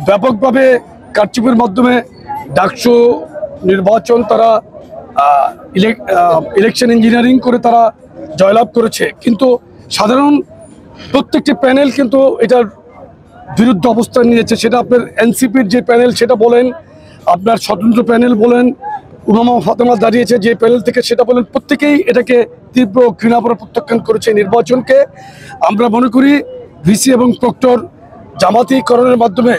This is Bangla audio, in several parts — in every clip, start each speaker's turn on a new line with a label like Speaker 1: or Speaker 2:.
Speaker 1: ব্যাপকভাবে কারচুপির মাধ্যমে ডাকসু নির্বাচন তারা ইলেকশন ইঞ্জিনিয়ারিং করে তারা জয়লাভ করেছে, কিন্তু সাধারণ প্রত্যেকটি প্যানেল কিন্তু এটার বিরুদ্ধে অবস্থান নিয়েছে। সেটা আপনার এনসিপির যে প্যানেল সেটা বলেন, আপনার স্বতন্ত্র প্যানেল বলেন, উমামা ফাতেমা দাঁড়িয়েছে যে প্যানেল থেকে সেটা বলেন, প্রত্যেকেই এটাকে তীব্র ঘৃণাভরে প্রত্যাখ্যান করেছে নির্বাচনকে। আমরা মনে করি ভিসি এবং প্রক্টর জামাতিকরণের মাধ্যমে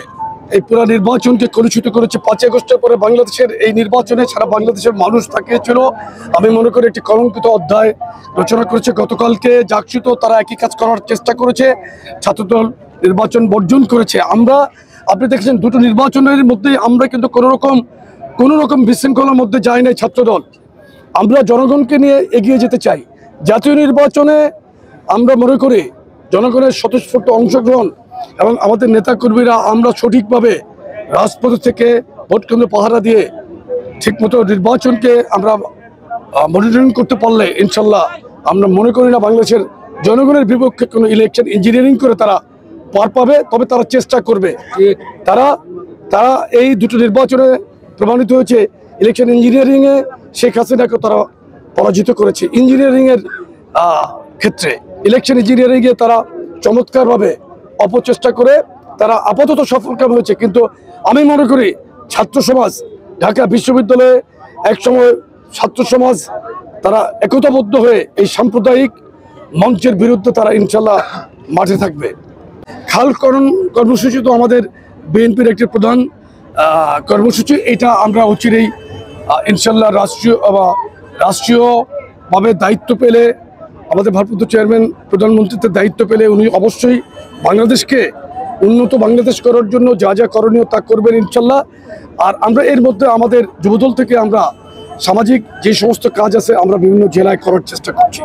Speaker 1: এই পুরো নির্বাচনকে কলুষিত করেছে। 5ই আগস্টের পরে বাংলাদেশের এই নির্বাচনে সারা বাংলাদেশের মানুষ তাকিয়েছিল। আমি মনে করি একটি কলঙ্কিত অধ্যায় রচনা করেছে। গতকালকে জাকসুতো তারা একই কাজ করার চেষ্টা করেছে, ছাত্রদল নির্বাচন বর্জন করেছে। আপনি দেখেছেন দুটো নির্বাচনের মধ্যে আমরা কিন্তু কোনো রকম বিশৃঙ্খলার মধ্যে যাই নাই ছাত্রদল। আমরা জনগণকে নিয়ে এগিয়ে যেতে চাই। জাতীয় নির্বাচনে আমরা মনে করি জনগণের স্বতঃস্ফূর্ত অংশগ্রহণ এবং আমাদের নেতাকর্মীরা আমরা সঠিকভাবে রাজপথ থেকে ভোট কেন্দ্র পাহারা দিয়ে ঠিকমতো নির্বাচনকে আমরা মনিটরিং করতে পারলে ইনশাল্লাহ আমরা মনে করি না বাংলাদেশের জনগণের বিপক্ষে কোনো ইলেকশন ইঞ্জিনিয়ারিং করে তারা পার পাবে। তবে তারা চেষ্টা করবে। তারা এই দুটো নির্বাচনে প্রমাণিত হয়েছে ইলেকশন ইঞ্জিনিয়ারিংয়ে শেখ হাসিনাকে তারা পরাজিত করেছে। ইঞ্জিনিয়ারিংয়ের ক্ষেত্রে ইলেকশন ইঞ্জিনিয়ারিংয়ে তারা চমৎকারভাবে অপচেষ্টা করে তারা আপাতত সফলকাম হয়েছে। কিন্তু আমি মনে করি ছাত্র সমাজ, ঢাকা বিশ্ববিদ্যালয়ে একসময় ছাত্র সমাজ তারা একতাবদ্ধ হয়ে এই সাম্প্রদায়িক মঞ্চের বিরুদ্ধে তারা ইনশাল্লাহ মাঠে থাকবে। খালকরণ কর্মসূচি তো আমাদের বিএনপির একটি প্রধান কর্মসূচি। এটা আমরা অচিরেই ইনশাল্লাহ রাষ্ট্রীয়ভাবে দায়িত্ব পেলে, আমাদের ভারপ্রাপ্ত চেয়ারম্যান প্রধানমন্ত্রীর দায়িত্ব পেলে উনি অবশ্যই বাংলাদেশকে উন্নত বাংলাদেশ করার জন্য যা যা করণীয় তা করবেন ইনশাল্লাহ। আর আমরা এর মধ্যে আমাদের যুবদল থেকে আমরা সামাজিক যে সমস্ত কাজ আছে আমরা বিভিন্ন জেলায় করার চেষ্টা করছি।